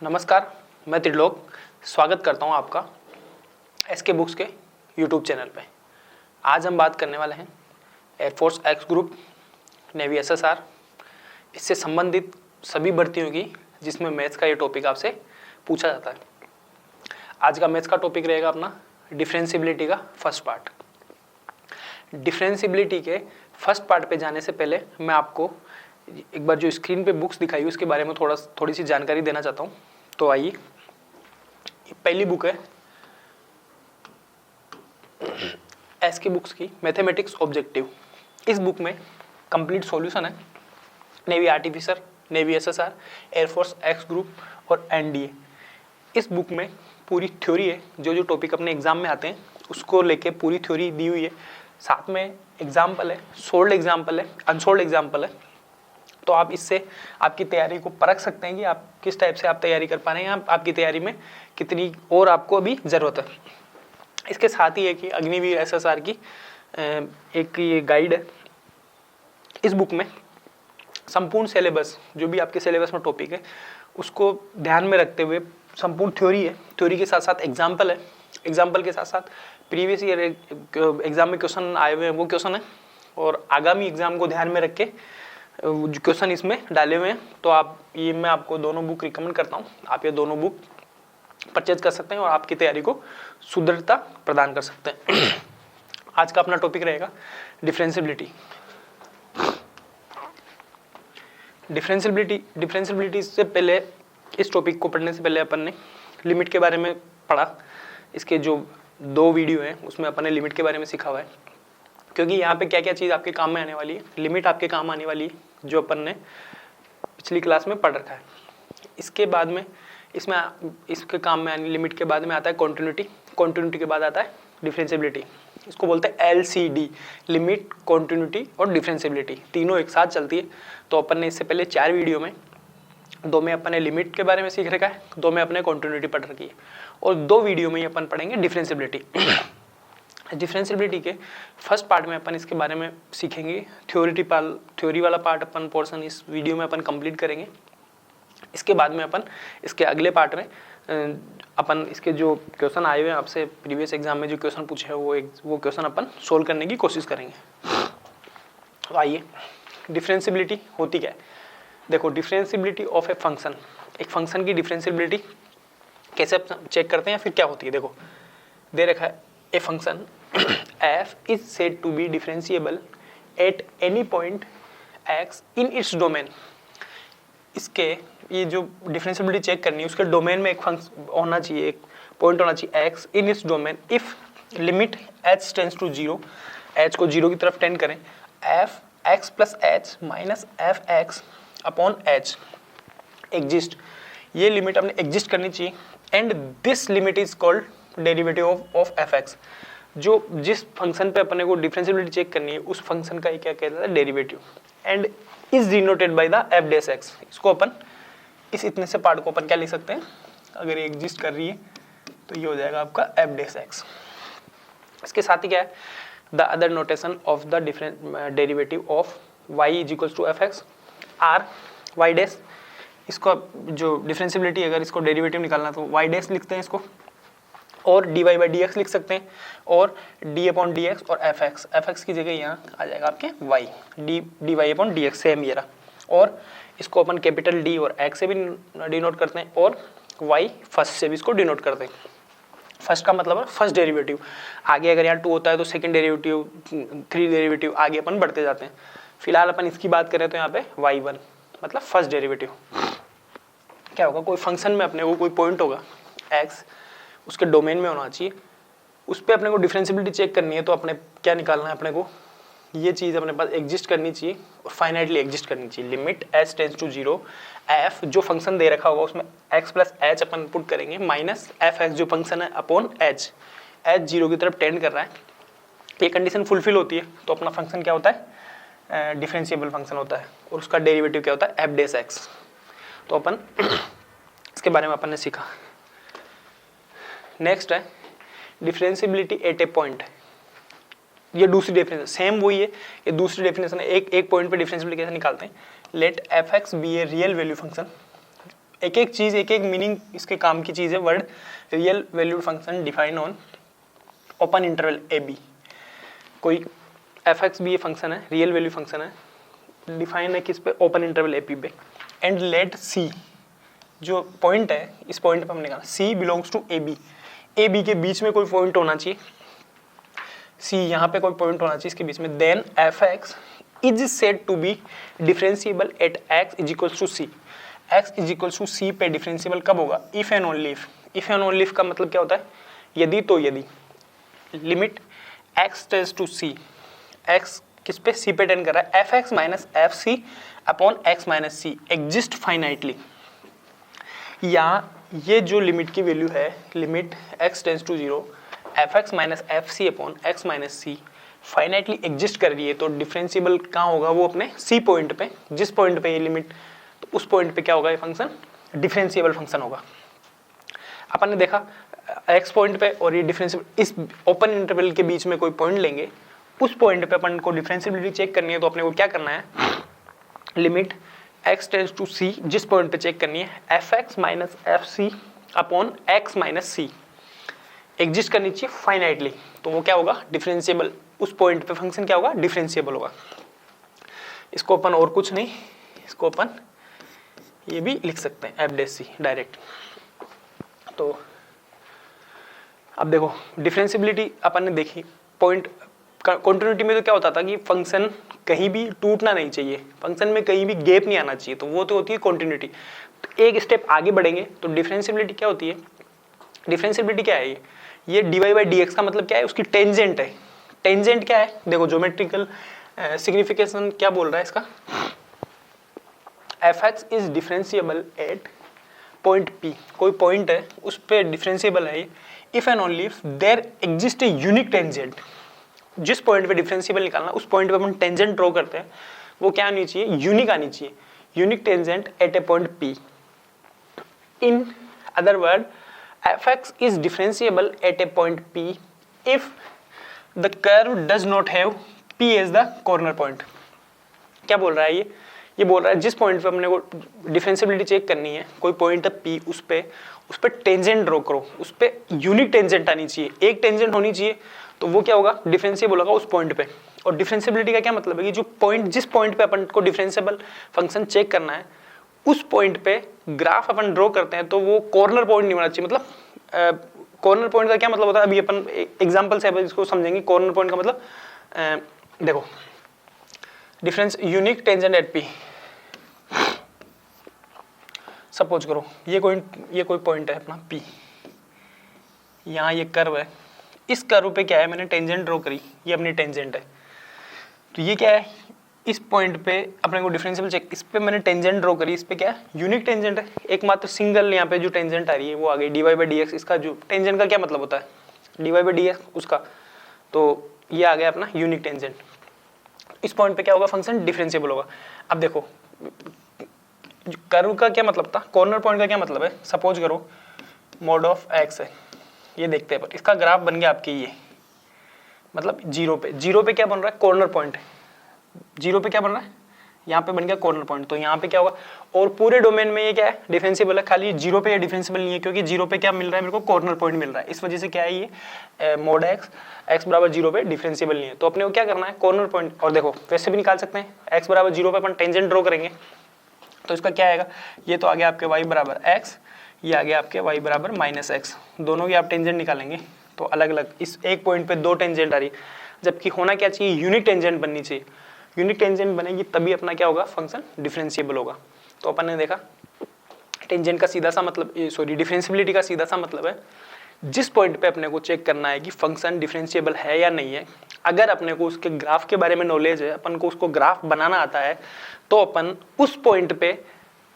नमस्कार, मैं त्रिलोक स्वागत करता हूं आपका एसके बुक्स के यूट्यूब चैनल पे। आज हम बात करने वाले हैं air force x group, navy SSR, इससे संबंधित सभी भर्तियों की जिसमें मैथ्स का ये टॉपिक आपसे पूछा जाता है। आज का मैथ्स का टॉपिक रहेगा अपना डिफरेंशिएबिलिटी का फर्स्ट पार्ट। डिफरेंशिएबिलिटी के फर्स्ट पार्ट पे जाने से पहले मैं आपको एक बार जो स्क्रीन पे बुक्स दिखाई हुई उसके बारे में थोड़ी सी जानकारी देना चाहता हूँ। तो आइए, पहली बुक है एसके बुक्स की मैथमेटिक्स ऑब्जेक्टिव। इस बुक में कंप्लीट सॉल्यूशन है navy artificer, navy SSR, air force x group और एनडीए। इस बुक में पूरी थ्योरी है, जो टॉपिक अपने एग्जाम में आते हैं उसको लेके पूरी थ्योरी दी हुई है। साथ में एग्जाम्पल है, सोल्ड एग्जाम्पल है, अनसोल्ड एग्जाम्पल है। तो आप इससे आपकी तैयारी को परख सकते हैं कि आप किस टाइप से आप तैयारी कर पा रहे हैं, आपकी तैयारी में कितनी और आपको अभी ज़रूरत है। इसके साथ ही है कि अग्निवीर एसएसआर की एक ये गाइड है। इस बुक में संपूर्ण सिलेबस, जो भी आपके सिलेबस में टॉपिक है उसको ध्यान में रखते हुए संपूर्ण थ्योरी है। थ्योरी के साथ साथ एग्जाम्पल है, एग्जाम्पल के साथ साथ प्रीवियस ईयर एग्जाम में क्वेश्चन आए हुए हैं वो क्वेश्चन है, और आगामी एग्जाम को ध्यान में रख के जो क्वेश्चन इसमें डाले हुए हैं। तो आप ये मैं आपको दोनों बुक रिकमेंड करता हूँ, आप ये दोनों बुक परचेज कर सकते हैं और आपकी तैयारी को सुदृढ़ता प्रदान कर सकते हैं। आज का अपना टॉपिक रहेगा डिफरेंशिएबिलिटी। डिफरेंशिएबिलिटी से पहले, इस टॉपिक को पढ़ने से पहले अपन ने लिमिट के बारे में पढ़ा। इसके जो 2 वीडियो हैं उसमें अपन ने लिमिट के बारे में सीखा हुआ है, क्योंकि यहाँ पे क्या क्या चीज़ आपके काम में आने वाली है। लिमिट आपके काम आने वाली है जो अपन ने पिछली क्लास में पढ़ रखा है। इसके बाद में इसके काम में आने, लिमिट के बाद में आता है कॉन्टिन्यूटी, कॉन्टिन्यूटी के बाद आता है डिफरेंशिएबिलिटी। इसको बोलते हैं LCD, लिमिट, कॉन्टिन्यूटी और डिफरेंशिएबिलिटी, तीनों एक साथ चलती है। तो अपन ने इससे पहले 4 वीडियो में 2 में अपन ने लिमिट के बारे में सीख रखा है, 2 में अपने कॉन्टिन्यूटी पढ़ रखी है, और 2 वीडियो में ही अपन पढ़ेंगे डिफरेंशिएबिलिटी। डिफरेंशिएबिलिटी के फर्स्ट पार्ट में अपन इसके बारे में सीखेंगे। थ्योरी वाला पार्ट अपन पोर्शन इस वीडियो में अपन कंप्लीट करेंगे। इसके बाद में अपन इसके अगले पार्ट में अपन इसके जो क्वेश्चन आए हुए हैं आपसे प्रीवियस एग्जाम में जो क्वेश्चन पूछे हैं वो क्वेश्चन अपन सोल्व करने की कोशिश करेंगे। तो आइए, डिफरेंशिएबिलिटी होती क्या है। देखो, डिफरेंशिएबिलिटी ऑफ ए फंक्शन, एक फंक्शन की डिफरेंशिएबिलिटी कैसे चेक करते हैं, फिर क्या होती है। देखो, दे रखा है a function f is said to be differentiable at any point x in its domain। इसके ये जो डिफरेंशिएबिलिटी चेक करनी है उसके डोमेन में एक फंक्शन होना चाहिए, एक पॉइंट होना चाहिए x in its domain if limit h tends to 0, h को 0 की तरफ टेंड करें, f x plus h minus F x upon h exist, ये लिमिट अपने एग्जिस्ट करनी चाहिए। And this limit is called derivative of F X. जो जिस फंक्शन पे अपने को डिफरेंशिएबिलिटी चेक करनी है उस फंक्शन का क्या कहता है, derivative, and is denoted by the F dash x. इसको अपन इस इतने से पार्ट को अपन क्या लिख सकते हैं, अगर ये एग्जिस्ट कर रही है तो ये हो जाएगा आपका एफ डैश एक्स। इसके साथ ही क्या है, the other notation of the derivative of Y is equals to F X or Y dash. इसको जो डिफरेंशिएबिलिटी अगर इसको डेरिवेटिव निकालना तो वाई डैश लिखते हैं इसको, और dy बाई डी एक्स लिख सकते हैं, और d अपॉन डी एक्स और एफ एक्स की जगह यहाँ आ जाएगा आपके y, D Y upon D X, same ये रहा। और इसको अपन कैपिटल D और x से भी डिनोट करते हैं, और y फर्स्ट से भी इसको डिनोट करते हैं। फर्स्ट का मतलब है फर्स्ट डेरिवेटिव, आगे अगर यहाँ 2 होता है तो सेकंड डेरिवेटिव, 3 डेरिवेटिव, आगे अपन बढ़ते जाते हैं। फिलहाल अपन इसकी बात करें तो यहाँ पे y1 मतलब फर्स्ट डेरिवेटिव। क्या होगा, कोई फंक्शन में अपने को कोई पॉइंट होगा x, उसके डोमेन में होना चाहिए, उस पर अपने को डिफरेंशिएबिलिटी चेक करनी है। तो अपने क्या निकालना है, अपने को ये चीज़ अपने पास एग्जिस्ट करनी चाहिए और फाइनाइटली एग्जिस्ट करनी चाहिए। Limit h tends to 0, f जो फंक्शन दे रखा होगा उसमें x प्लस h अपन पुट करेंगे, माइनस एफ एक्स जो फंक्शन है अपॉन h 0 की तरफ टेंड कर रहा है। ये कंडीशन फुलफिल होती है तो अपना फंक्शन क्या होता है, डिफरेंशिएबल फंक्शन होता है, और उसका डेरिवेटिव क्या होता है, एफ डैश एक्स। तो अपन इसके बारे में अपन ने सीखा। नेक्स्ट है डिफरेंशिएबिलिटी एट ए पॉइंट। ये दूसरी डेफिनेशन, सेम वही है, ये दूसरी डेफिनेशन है। एक पॉइंट पे डिफरेंशिएबिलिटी कैसे निकालते हैं। Let F X be a real value function, एक एक चीज़, एक एक मीनिंग इसके काम की चीज़ है word real valued function define on open interval A B. कोई एफ एक्स भी ये फंक्शन है, रियल वैल्यू फंक्शन है, डिफाइन है किस पे, ओपन इंटरवल ए पी पे। एंड लेट सी, जो पॉइंट है इस पॉइंट पे हमने कहा C belongs to A B, A B के बीच में कोई पॉइंट होना चाहिए, सी यहाँ पे कोई पॉइंट होना चाहिए इसके बीच में। Then F X is said to be differentiable at X is equals to C, X is equals to C पे डिफरेंशिएबल कब होगा, if and only if. If and only if का मतलब क्या होता है, यदि तो यदि। Limit X tends to C, X किस पे, सी पे टेंड कर रहा है, F X minus F C upon X minus C exist finitely. या ये जो लिमिट की वैल्यू है, limit X tends to zero F X minus F C upon X minus C finitely exist कर रही है, तो डिफरेंशिएबल कहाँ होगा, वो अपने सी पॉइंट पे, जिस पॉइंट पे ये लिमिट, तो उस पॉइंट पे क्या होगा, ये फंक्शन डिफरेंशिएबल फंक्शन होगा। अपन ने देखा एक्स पॉइंट पे और ये डिफरेंशिएबल, इस ओपन इंटरवल के बीच में कोई पॉइंट लेंगे, उस पॉइंट पे अपन को डिफरेंशिएबिलिटी चेक करनी है, तो अपने को क्या करना है, limit X tends to C, जिस पॉइंट पे चेक करनी है, F X minus F C upon X minus C exist करनी चाहिए फाइनाइटली, तो वो क्या होगा, डिफरेंशिएबल, उस पॉइंट पे फंक्शन क्या होगा, डिफरेंशिएबल होगा। इसको अपन और कुछ नहीं, इसको अपन ये भी लिख सकते हैं एफ डैश सी डायरेक्ट। तो अब देखो डिफरेंशिएबिलिटी अपन ने देखी, पॉइंट कंटिन्यूटी में तो क्या होता था कि फंक्शन कहीं भी टूटना नहीं चाहिए, फंक्शन में कहीं भी गैप नहीं आना चाहिए, तो वो तो होती है कंटिन्यूटी। तो एक स्टेप आगे बढ़ेंगे तो डिफरेंशिएबिलिटी क्या होती है, डिफरेंशिएबिलिटी क्या है, ये dy बाई डी का मतलब क्या है, उसकी टेंजेंट है। टेंजेंट क्या है, देखो ज्योमेट्रिकल सिग्निफिकेशन क्या बोल रहा है इसका, F X is differentiable at point P, कोई पॉइंट है उस पर डिफरेंशिएबल है, if and only if there exist a unique tangent. जिस पॉइंट पे डिफरेंशिएबल निकालना, उस पॉइंट पे अपन टेंजेंट ड्रॉ करते हैं, वो क्या आनी चाहिए, यूनिक आनी चाहिए, unique tangent at A point P. In other word fx is differentiable at a point p if the curve does not have p as the corner point। क्या बोल रहा है ये बोल रहा है जिस पॉइंट पे अपने को डिफरेंशिएबिलिटी चेक करनी है, कोई पॉइंट है p, उस पे टेंजेंट ड्रॉ करो, उस पे यूनिक टेंजेंट आनी चाहिए, एक टेंजेंट होनी चाहिए, तो वो क्या होगा, डिफरेंशिएबल होगा उस पॉइंट पे। और डिफरेंशिएबिलिटी का क्या मतलब है कि जो पॉइंट, जिस पॉइंट पे अपन को डिफरेंशिएबल फंक्शन चेक करना है, उस पॉइंट पे ग्राफ अपन ड्रॉ करते हैं, तो वो कॉर्नर पॉइंट नहीं होना चाहिए। मतलब कॉर्नर पॉइंट का क्या मतलब होता है, अभी अपन एग्जांपल से इसको समझेंगे। कॉर्नर पॉइंट का मतलब देखो, difference unique tangent at P, suppose करो ये कोई पॉइंट है अपना पी, यहाँ ये कर्व है, इस कर्व पे क्या है, मैंने टेंजेंट ड्रॉ करी, ये अपनी टेंजेंट है, तो ये क्या है, इस पॉइंट पे अपने को डिफरेंशियल चेक, इस पे मैंने टेंजेंट ड्रॉ करी, इस पे क्या है, यूनिक टेंजेंट है, एकमात्र सिंगल यहाँ पे जो टेंजेंट आ रही है वो आ गई dy बाई डी एक्स। इसका जो टेंजेंट का क्या मतलब होता है, dy बाई डी एक्स उसका, तो ये आ गया अपना यूनिक टेंजेंट। इस पॉइंट पे क्या होगा, फंक्शन डिफरेंशिएबल होगा। अब देखो कर्व का क्या मतलब था, कॉर्नर पॉइंट का क्या मतलब है, सपोज करो मोड ऑफ एक्स है, ये देखते हैं, इसका ग्राफ बन गया आपके ये, मतलब जीरो पे क्या बन रहा है, कॉर्नर पॉइंट, जीरो पे क्या बन रहा है, यहाँ पे बन गया कॉर्नर पॉइंट, तो यहाँ पे क्या होगा, और पूरे डोमेन में ये क्या है, डिफरेंशिएबल है, खाली जीरो पे ये डिफरेंशिएबल नहीं है, क्योंकि जीरो पे क्या मिल रहा है मेरे को, कॉर्नर पॉइंट मिल रहा है, इस वजह से क्या है ये मोड एक्स बराबर जीरो पे डिफरेंशिएबल नहीं है। तो अपने को क्या करना है, कॉर्नर पॉइंट, और देखो वैसे भी निकाल सकते हैं, एक्स बराबर जीरो पे अपन टेंजेंट ड्रॉ करेंगे, तो इसका क्या आएगा, ये तो आ गया आपके वाई बराबर एक्स, ये आ गया आपके वाई बराबर माइनस एक्स, दोनों की आप टेंजेंट निकालेंगे तो अलग अलग, इस एक पॉइंट पे दो टेंजेंट आ रही है, जबकि होना क्या चाहिए, यूनिक टेंजेंट बननी चाहिए, यूनिक टेंजेंट बनेगी तभी अपना क्या होगा, फंक्शन डिफरेंशिएबल होगा। तो अपन ने देखा टेंजेंट का सीधा सा मतलब, सॉरी डिफरेंशिएबिलिटी का सीधा सा मतलब है जिस पॉइंट पे अपने को चेक करना है कि फंक्शन डिफरेंशिएबल है या नहीं है, अगर अपने को उसके ग्राफ के बारे में नॉलेज है, अपन को उसको ग्राफ बनाना आता है, तो अपन उस पॉइंट पे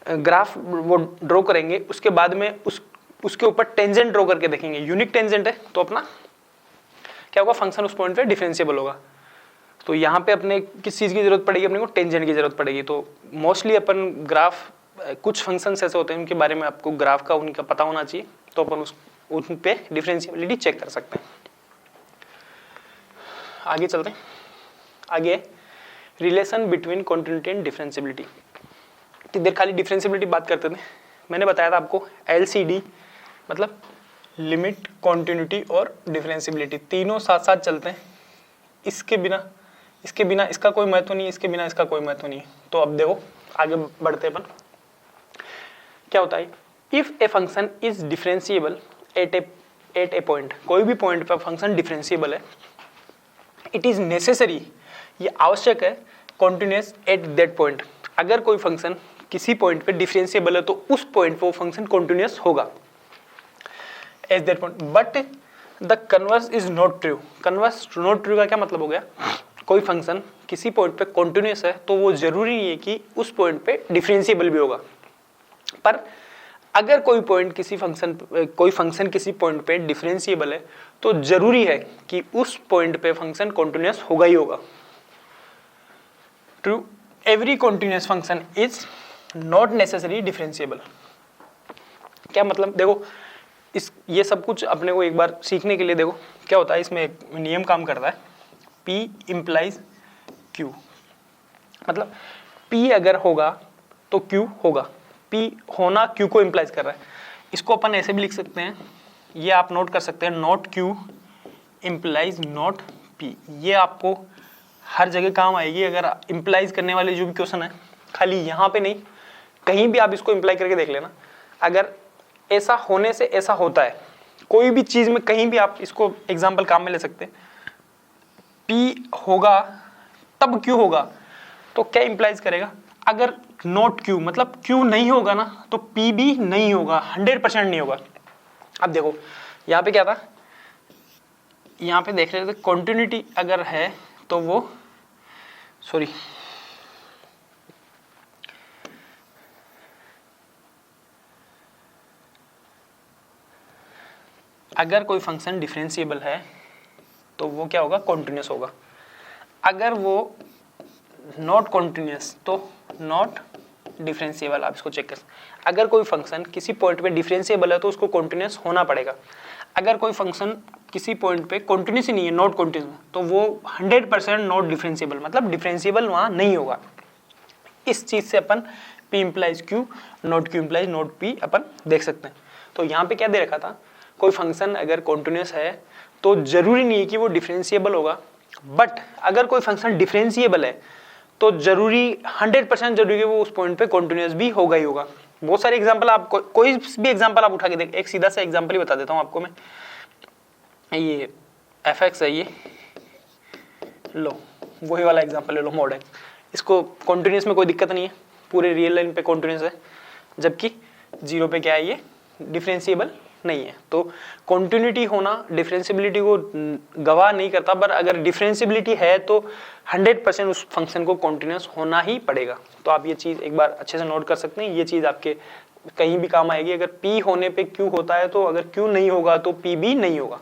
ग्राफ वो ड्रॉ करेंगे, उसके बाद में उसके ऊपर टेंजेंट ड्रॉ करके देखेंगे, यूनिक टेंजेंट है तो अपना क्या होगा, फंक्शन उस पॉइंट पे डिफरेंशिएबल होगा। तो यहाँ पे अपने किस चीज़ की जरूरत पड़ेगी, अपने को टेंजेंट की जरूरत पड़ेगी। तो मोस्टली अपन ग्राफ, कुछ फंक्शंस ऐसे होते हैं उनके बारे में आपको ग्राफ का उनका पता होना चाहिए, तो अपन उन पे डिफरेंशिएबिलिटी चेक कर सकते हैं। आगे चलते हैं, आगे relation between continuity and differentiability. कि देर खाली डिफरेंशिएबिलिटी बात करते थे, मैंने बताया था आपको LCD मतलब लिमिट, कॉन्टिन्यूटी और डिफरेंशियबिलिटी, तीनों साथ साथ चलते हैं। इसके बिना इसका कोई महत्व नहीं है, इसके बिना इसका कोई महत्व नहीं है। तो अब देखो आगे बढ़ते अपन, क्या होता है, if a function is differentiable eight A point, कोई भी पॉइंट पर फंक्शन डिफरेंशिएबल है, इट इज नेसेसरी, ये आवश्यक है, कॉन्टिन्यूअस एट दैट पॉइंट, अगर कोई फंक्शन किसी पॉइंट पे डिफरेंशिएबल है तो उस पॉइंट पे वो फंक्शन कॉन्टिन्यूअस होगा at that point, but the converse is not true. Converse not true का क्या मतलब हो गया, कोई फंक्शन किसी पॉइंट पे कॉन्टिन्यूअस है तो वो जरूरी नहीं है कि उस पॉइंट पे डिफरेंशिएबल भी होगा, पर अगर कोई फंक्शन किसी पॉइंट पे डिफरेंशिएबल है तो जरूरी है कि उस पॉइंट पे फंक्शन कॉन्टिन्यूअस होगा ही होगा। True, every continuous function is not necessary differentiable. क्या मतलब, देखो ये सब कुछ अपने को एक बार सीखने के लिए देखो क्या होता है, इसमें एक नियम काम करता है, P इम्प्लाइज Q, मतलब P अगर होगा तो Q होगा, P होना Q को इम्प्लाइज कर रहा है। इसको अपन ऐसे भी लिख सकते हैं, ये आप नोट कर सकते हैं, not Q implies not P, ये आपको हर जगह काम आएगी अगर इम्प्लाइज करने वाले जो भी क्वेश्चन है, खाली यहाँ पे नहीं कहीं भी आप इसको इम्प्लाई करके देख लेना, अगर ऐसा होने से ऐसा होता है, कोई भी चीज में कहीं भी आप इसको एग्जाम्पल काम में ले सकते हैं, P होगा तब Q होगा, तो क्या इम्प्लाइज करेगा, अगर नॉट Q मतलब Q नहीं होगा ना तो P भी नहीं होगा, 100% नहीं होगा। अब देखो यहाँ पे क्या था, यहाँ पे देख रहे थे कॉन्टिन्यूटी अगर है तो वो अगर कोई फंक्शन डिफरेंशिएबल है तो वो क्या होगा, कॉन्टिन्यूअस होगा, अगर वो नॉट कॉन्टिन्यूअस तो नॉट डिफरेंशिएबल। आप इसको चेक कर, अगर कोई फंक्शन किसी पॉइंट पे डिफरेंशिएबल है तो उसको कॉन्टिन्यूअस होना पड़ेगा, अगर कोई फंक्शन किसी पॉइंट पे कॉन्टिन्यूअस ही नहीं है, नॉट कॉन्टिन्यूअस, तो वो 100% नॉट डिफरेंशिएबल, मतलब डिफरेंशिएबल वहां नहीं होगा। इस चीज से अपन P implies Q, not Q implies not P अपन देख सकते हैं। तो यहाँ पे क्या दे रखा था, कोई फंक्शन अगर कॉन्टिन्यूअस है तो जरूरी नहीं है कि वो डिफरेंशिएबल होगा, बट अगर कोई फंक्शन डिफरेंशिएबल है तो जरूरी 100% जरूरी है वो उस पॉइंट पे कॉन्टिन्यूअस भी होगा ही होगा। बहुत सारे एग्जांपल आप कोई भी एग्जांपल आप उठा के देख, एक सीधा सा एग्जांपल ही बता देता हूँ आपको मैं, ये fx है, ये लो वही वाला एग्जांपल ले लो mod x, इसको कॉन्टिन्यूअस में कोई दिक्कत नहीं है, पूरे रियल लाइन पे कॉन्टिन्यूअस है, जबकि जीरो पे क्या है, ये डिफरेंशिएबल नहीं है। तो कॉन्टिन्यूटी होना डिफरेंशिएबिलिटी को गवाह नहीं करता, पर अगर डिफरेंशिएबिलिटी है तो 100% उस फंक्शन को कॉन्टिन्यूअस होना ही पड़ेगा। तो आप ये चीज एक बार अच्छे से नोट कर सकते हैं, ये चीज आपके कहीं भी काम आएगी, अगर P होने पे Q होता है तो अगर Q नहीं होगा तो P भी नहीं होगा।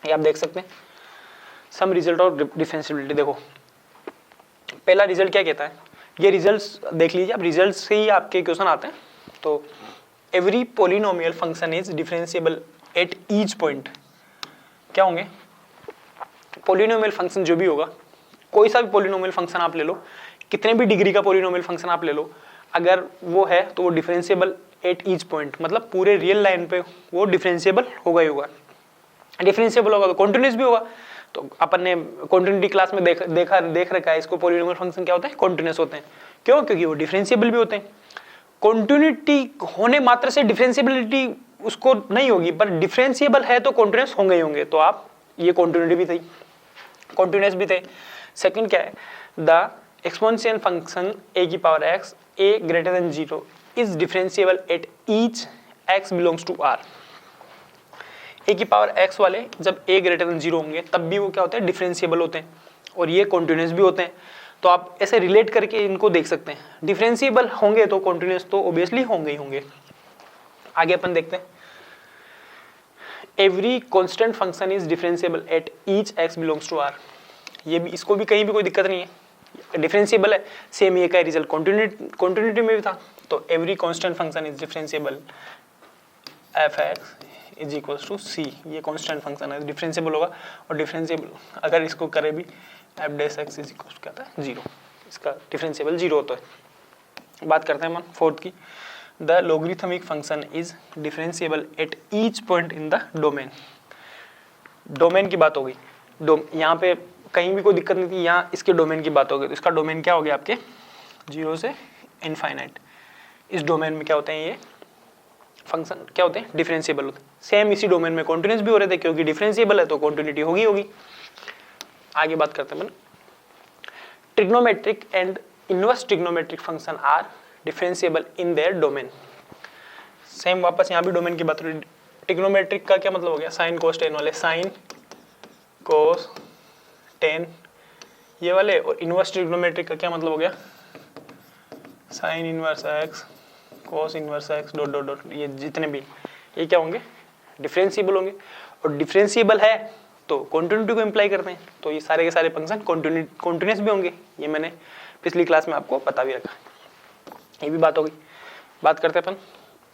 ये आप देख सकते हैं सम रिजल्ट ऑफ डिफरेंशिएबिलिटी। देखो पहला रिजल्ट क्या कहता है, ये रिजल्ट्स देख लीजिए, अब रिजल्ट से ही आपके क्वेश्चन आते हैं। तो every polynomial function is differentiable at each point, क्या होंगे, पोलिनोमियल फंक्शन जो भी होगा, कोई सा भी पोलिनोमियल फंक्शन आप ले लो, कितने भी डिग्री का पोलिनोमियल फंक्शन आप ले लो, अगर वो है तो वो डिफरेंशिएबल एट ईच पॉइंट, मतलब पूरे रियल लाइन पे वो डिफरेंशिएबल होगा ही होगा। डिफरेंशिएबल होगा तो कॉन्टिन्यूअस भी होगा। तो अपन ने कॉन्टिन्यूटी क्लास में देख रखा है, इसको पोलिनोमियल फंक्शन क्या होते हैं, कॉन्टिन्यूअस होते हैं। क्यों, क्योंकि वो डिफरेंशिएबल भी होते हैं। कॉन्टिन्यूटी होने मात्र से डिफरेंशिएबिलिटी उसको नहीं होगी, पर डिफरेंशिएबल है तो कॉन्टिन्यूअस होंगे ही होंगे। तो आप ये कॉन्टिन्यूटी भी थी, कॉन्टिन्यूअस भी थे। सेकंड क्या है, द एक्सपोनेंशियल फंक्शन a की power x a greater than 0 is differentiable at each x belongs to r। a की पावर x वाले जब a ग्रेटर देन 0 होंगे तब भी वो क्या होते हैं, डिफरेंशिएबल होते हैं, और ये कॉन्टिन्यूअस भी होते हैं। तो आप ऐसे रिलेट करके इनको देख सकते हैं, डिफरेंशिएबल होंगे तो कॉन्टिन्यूअस तो ऑब्वियसली होंगे ही होंगे। आगे अपन देखते हैं, every constant function is differentiable at each x belongs to r। ये भी, इसको भी कहीं भी कोई दिक्कत नहीं है, डिफरेंशिएबल है। सेम ये का रिजल्ट कॉन्टिन्यूटी में भी था। तो every constant function is differentiable f(x) is equals to c, ये कांस्टेंट फंक्शन है, डिफरेंशिएबल होगा। और डिफरेंशिएबल अगर इसको करे भी f(x) इज इक्वल्स क्या आता है, 0, इसका डिफरेंशिएबल 0 होता है। बात करते हैं अपन फोर्थ की, the logarithmic function is differentiable at each point in the domain. Domain की बात हो गई, यहाँ पे कहीं भी कोई दिक्कत नहीं थी, यहाँ इसके डोमेन की बात हो गई। तो इसका डोमेन क्या हो गया आपके 0 से इनफाइनाइट। इस डोमेन में क्या होते हैं, ये फंक्शन क्या होते हैं, डिफरेंशिएबल होते हैं। सेम इसी डोमेन में कॉन्टिन्यूस भी हो रहे थे, क्योंकि डिफरेंशिएबल है तो कॉन्टिन्यूटी होगी। आगे बात करते हैं। Trigonometric and inverse trigonometric function are differentiable in their domain. Same वापस यहाँ भी डोमेन की बात हो रही है। ट्रिग्नोमेट्रिक का क्या मतलब हो गया, साइन कोस टेन वाले, साइन कोस टेन ये वाले। और इनवर्स ट्रिग्नोमेट्रिक का क्या मतलब हो गया, sine inverse x cos inverse x dot dot dot. ये जितने भी ये क्या होंगे, डिफरेंशिएबल होंगे। और डिफरेंशिएबल है तो कॉन्टिन्यूटी को इम्प्लाई करते हैं, तो ये सारे के सारे फंक्शन कॉन्टिन्यूस भी होंगे। ये मैंने पिछली क्लास में आपको बता भी रखा। ये भी बात हो गई। बात करते हैं अपन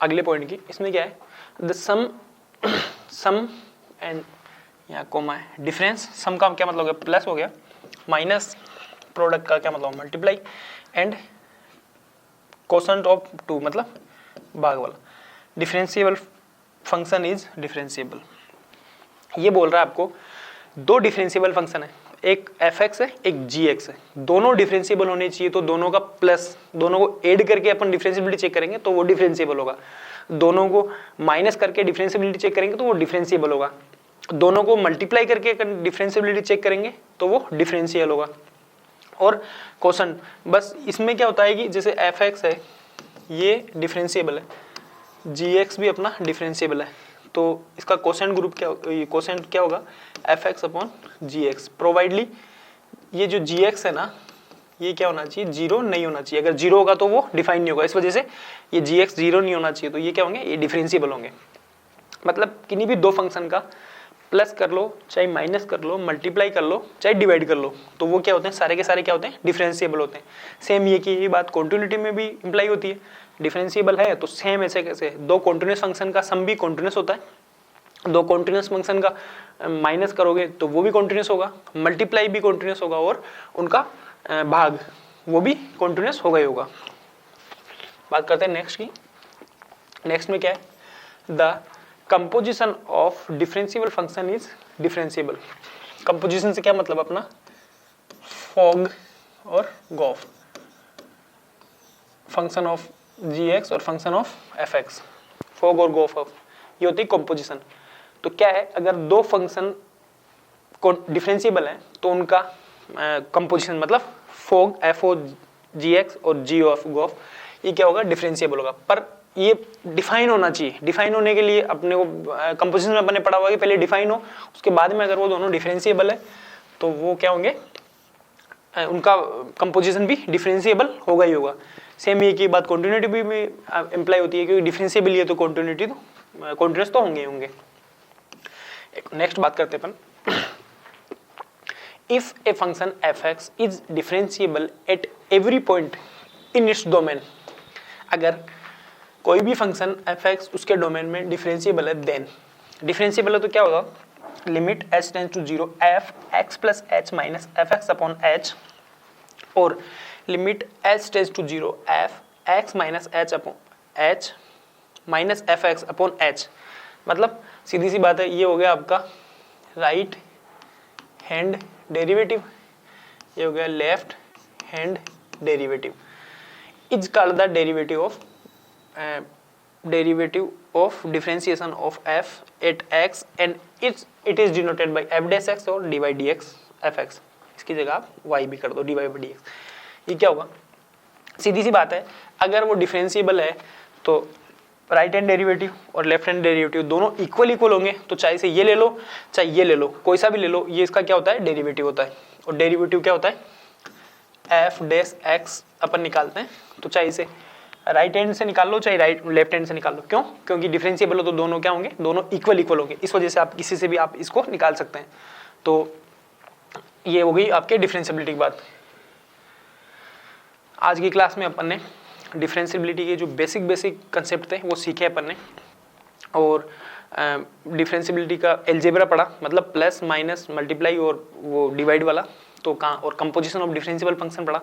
अगले पॉइंट की। इसमें क्या है, द सम एंड यहाँ कोमा है, डिफरेंस। सम का क्या मतलब हो गया, प्लस हो गया, माइनस प्रोडक्ट का क्या मतलब मल्टीप्लाई, एंड कोसेंट ऑफ 2 मतलब भाग वाला। Differentiable function is differentiable. ये बोल रहा है आपको दो डिफरेंशिएबल फंक्शन है, एक fx है एक gx है, दोनों डिफरेंशिएबल होने चाहिए। तो दोनों का प्लस, दोनों को ऐड करके अपन डिफरेंशिएबिलिटी चेक करेंगे तो वो डिफरेंशिएबल होगा। दोनों को माइनस करके डिफरेंशिएबिलिटी चेक करेंगे तो वो डिफरेंशिएबल होगा। दोनों को मल्टीप्लाई करके डिफरेंशिएबिलिटी चेक करेंगे तो वो डिफरेंशियल होगा। और कोसेंट, बस इसमें क्या होता है कि जैसे fx है ये डिफरेंशिएबल है, gx भी अपना डिफरेंशिएबल है, तो इसका कोसेंट ग्रुप क्या, कोसेंट क्या होगा, fx अपॉन gx। प्रोवाइडली ये जो gx है ना, ये क्या होना चाहिए, जीरो नहीं होना चाहिए। अगर जीरो होगा तो वो डिफाइन नहीं होगा, इस वजह से ये gx जीरो नहीं होना चाहिए। तो ये क्या होंगे, ये डिफरेंशिएबल होंगे। मतलब किन्हीं भी दो फंक्शन का प्लस कर लो चाहे माइनस कर लो, मल्टीप्लाई कर लो चाहे डिवाइड कर लो, तो वो क्या होते हैं, सारे के सारे क्या होते हैं, डिफरेंशिएबल होते हैं। सेम ये की बात कॉन्टिन्यूटी में भी इम्प्लाई होती है। डिफरेंशिएबल है तो सेम ऐसे कैसे, दो कॉन्टिन्यूस फंक्शन का सम भी कॉन्टिन्यूस होता है, दो कॉन्टिन्यूस फंक्शन का माइनस करोगे तो वो भी कॉन्टिन्यूस होगा, मल्टीप्लाई भी कॉन्टिन्यूस होगा, और उनका भाग वो भी कॉन्टिन्यूस होगा ही होगा। बात करते हैं नेक्स्ट की। नेक्स्ट में क्या है, the composition of differentiable function is differentiable. Composition से क्या मतलब अपना, फॉग और गॉफ, फंक्शन ऑफ gx और फंक्शन ऑफ fx, फॉग और गॉफ ऑफ, ये होती है कंपोजिशन। तो क्या है, अगर दो फंक्शन डिफरेंशिएबल है तो उनका कंपोजिशन मतलब फॉग fo gx और g ऑफ गॉफ, ये क्या होगा, डिफरेंशिएबल होगा। पर ये डिफाइन होना चाहिए। डिफाइन होने के लिए अपने को कंपोजिशन में अपने पढ़ा हुआ कि पहले डिफाइन हो, उसके बाद में अगर वो दोनों डिफरेंशिएबल है तो वो क्या होंगे, उनका कंपोजिशन भी डिफरेंशिएबल होगा ही होगा। सेम ये की बात कॉन्टिन्यूटी भी इम्प्लाई होती है, क्योंकि डिफरेंशिएबल है तो कॉन्टिन्यूटी तो कॉन्टिन्यूस तो होंगे ही होंगे। नेक्स्ट बात करते हैं अपन, if a function fx is differentiable at every point in its domain. अगर कोई भी फंक्शन fx उसके डोमेन में डिफरेंशिएबल है, देन डिफरेंशिएबल है तो क्या होगा, limit h tends to 0 f x plus h minus fx upon h, और limit h tends to 0 f x minus h upon h minus fx upon h। मतलब सीधी सी बात है, ये हो गया आपका राइट हैंड डेरिवेटिव, ये हो गया left hand derivative. Is called the derivative of differentiation of f at x and it is denoted by f dash x और dy dx fx। इसकी जगह आप y भी कर दो, dy by dx। ये क्या होगा, सीधी सी बात है, अगर वो डिफरेंशिएबल है तो राइट हैंड डेरिवेटिव और लेफ्ट हैंड डेरिवेटिव दोनों इक्वल होंगे। तो चाहे से ये ले लो चाहे ये ले लो, कोई सा भी ले लो, ये इसका क्या होता है, डेरिवेटिव होता है। और डेरिवेटिव क्या होता है, f डैश x अपन निकालते हैं, तो चाहे इसे राइट हैंड से निकाल लो चाहे लेफ्ट हैंड से निकाल लो। क्यों, क्योंकि डिफरेंशिएबल हो तो दोनों क्या होंगे, दोनों इक्वल होंगे। इस वजह से आप किसी से भी आप इसको निकाल सकते हैं। तो ये हो गई आपके डिफरेंशिएबिलिटी की बात। आज की क्लास में अपन ने डिफरेंशिएबिलिटी के जो बेसिक कंसेप्ट थे वो सीखे अपन ने, और डिफरेंशिएबिलिटी का एल्जेब्रा पढ़ा, मतलब प्लस माइनस मल्टीप्लाई और वो डिवाइड वाला, तो कहाँ, और कंपोजिशन ऑफ डिफरेंशिएबल फंक्शन पढ़ा।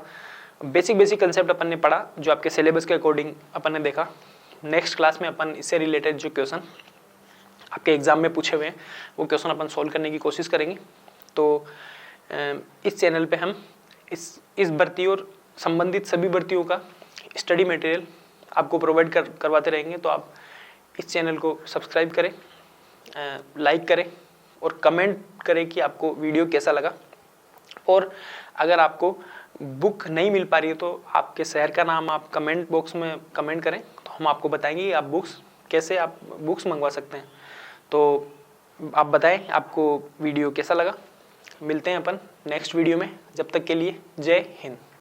बेसिक कंसेप्ट अपन ने पढ़ा जो आपके सिलेबस के अकॉर्डिंग अपन ने देखा। नेक्स्ट क्लास में अपन इससे रिलेटेड जो क्वेश्चन आपके एग्ज़ाम में पूछे हुए हैं वो क्वेश्चन अपन सॉल्व करने की कोशिश करेंगे। तो इस चैनल पे हम इस भर्ती और संबंधित सभी भर्तियों का स्टडी मटेरियल आपको प्रोवाइड करवाते रहेंगे। तो आप इस चैनल को सब्सक्राइब करें, लाइक करें और कमेंट करें कि आपको वीडियो कैसा लगा। और अगर आपको बुक नहीं मिल पा रही है तो आपके शहर का नाम आप कमेंट बॉक्स में कमेंट करें, तो हम आपको बताएंगे कि आप बुक्स मंगवा सकते हैं। तो आप बताएं आपको वीडियो कैसा लगा। मिलते हैं अपन नेक्स्ट वीडियो में, जब तक के लिए जय हिंद।